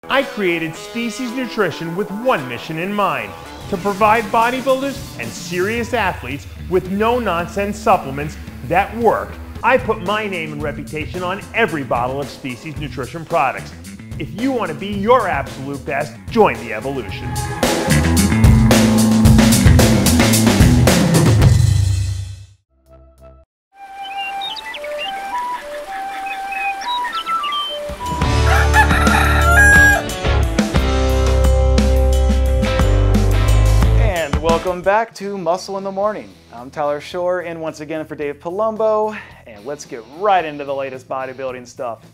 I created Species Nutrition with one mission in mind: to provide bodybuilders and serious athletes with no-nonsense supplements that work. I put my name and reputation on every bottle of Species Nutrition products. If you want to be your absolute best, join the evolution. Welcome back to Muscle in the Morning. I'm Tyler Shore, in once again for Dave Palumbo, and let's get right into the latest bodybuilding stuff.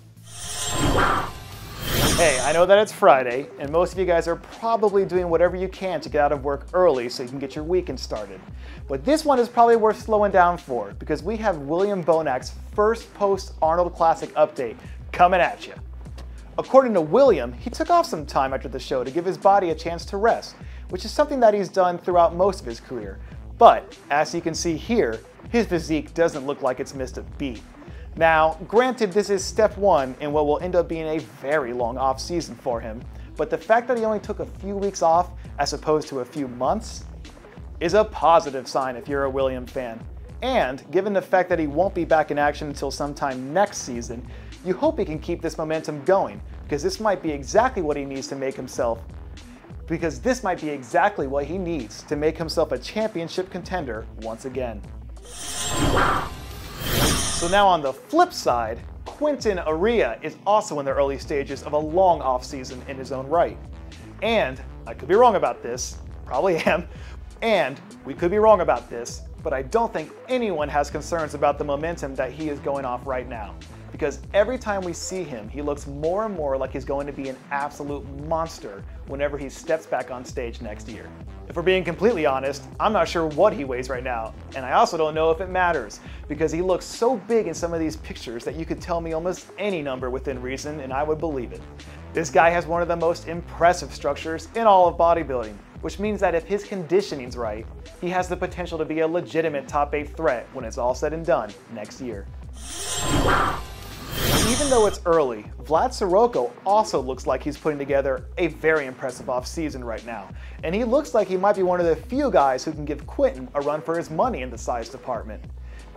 Hey, I know that it's Friday, and most of you guys are probably doing whatever you can to get out of work early so you can get your weekend started. But this one is probably worth slowing down for, because we have William Bonac's first post-Arnold Classic update coming at you. According to William, he took off some time after the show to give his body a chance to rest, which is something that he's done throughout most of his career. But, as you can see here, his physique doesn't look like it's missed a beat. Now, granted, this is step one in what will end up being a very long off season for him, but the fact that he only took a few weeks off as opposed to a few months is a positive sign if you're a William fan. And, given the fact that he won't be back in action until sometime next season, you hope he can keep this momentum going, because this might be exactly what he needs to make himself a championship contender once again. So now on the flip side, Quinton Aria is also in the early stages of a long off-season in his own right. And, I could be wrong about this, probably am, and we could be wrong about this, but I don't think anyone has concerns about the momentum that he is going off right now. Because every time we see him, he looks more and more like he's going to be an absolute monster whenever he steps back on stage next year. If we're being completely honest, I'm not sure what he weighs right now, and I also don't know if it matters, because he looks so big in some of these pictures that you could tell me almost any number within reason and I would believe it. This guy has one of the most impressive structures in all of bodybuilding, which means that if his conditioning's right, he has the potential to be a legitimate top 8 threat when it's all said and done next year. Even though it's early, Vlad Sirocco also looks like he's putting together a very impressive off-season right now. And he looks like he might be one of the few guys who can give Quinton a run for his money in the size department.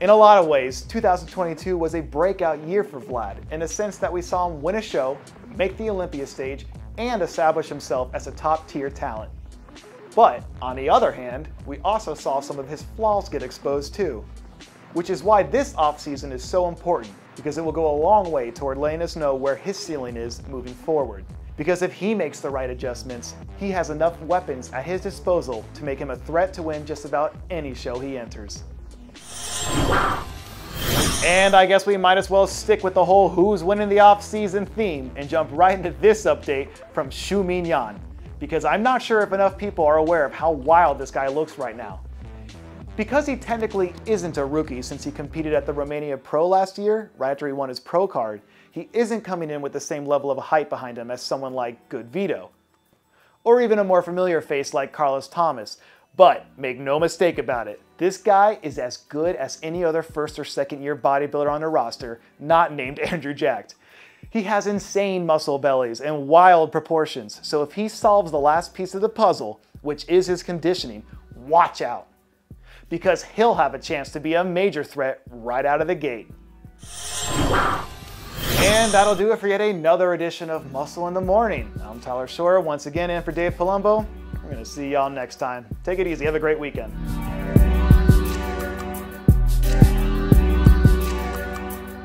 In a lot of ways, 2022 was a breakout year for Vlad, in the sense that we saw him win a show, make the Olympia stage, and establish himself as a top-tier talent. But, on the other hand, we also saw some of his flaws get exposed too. Which is why this off-season is so important, because it will go a long way toward letting us know where his ceiling is moving forward. Because if he makes the right adjustments, he has enough weapons at his disposal to make him a threat to win just about any show he enters. And I guess we might as well stick with the whole who's winning the off-season theme and jump right into this update from Shu Minyan, because I'm not sure if enough people are aware of how wild this guy looks right now. Because he technically isn't a rookie since he competed at the Romania Pro last year, right after he won his pro card, he isn't coming in with the same level of hype behind him as someone like Good Vito. Or even a more familiar face like Carlos Thomas. But make no mistake about it, this guy is as good as any other first or second year bodybuilder on the roster, not named Andrew Jacked. He has insane muscle bellies and wild proportions, so if he solves the last piece of the puzzle, which is his conditioning, watch out. Because he'll have a chance to be a major threat right out of the gate. And that'll do it for yet another edition of Muscle in the Morning. I'm Tyler Shore, once again in for Dave Palumbo. We're gonna see y'all next time. Take it easy, have a great weekend.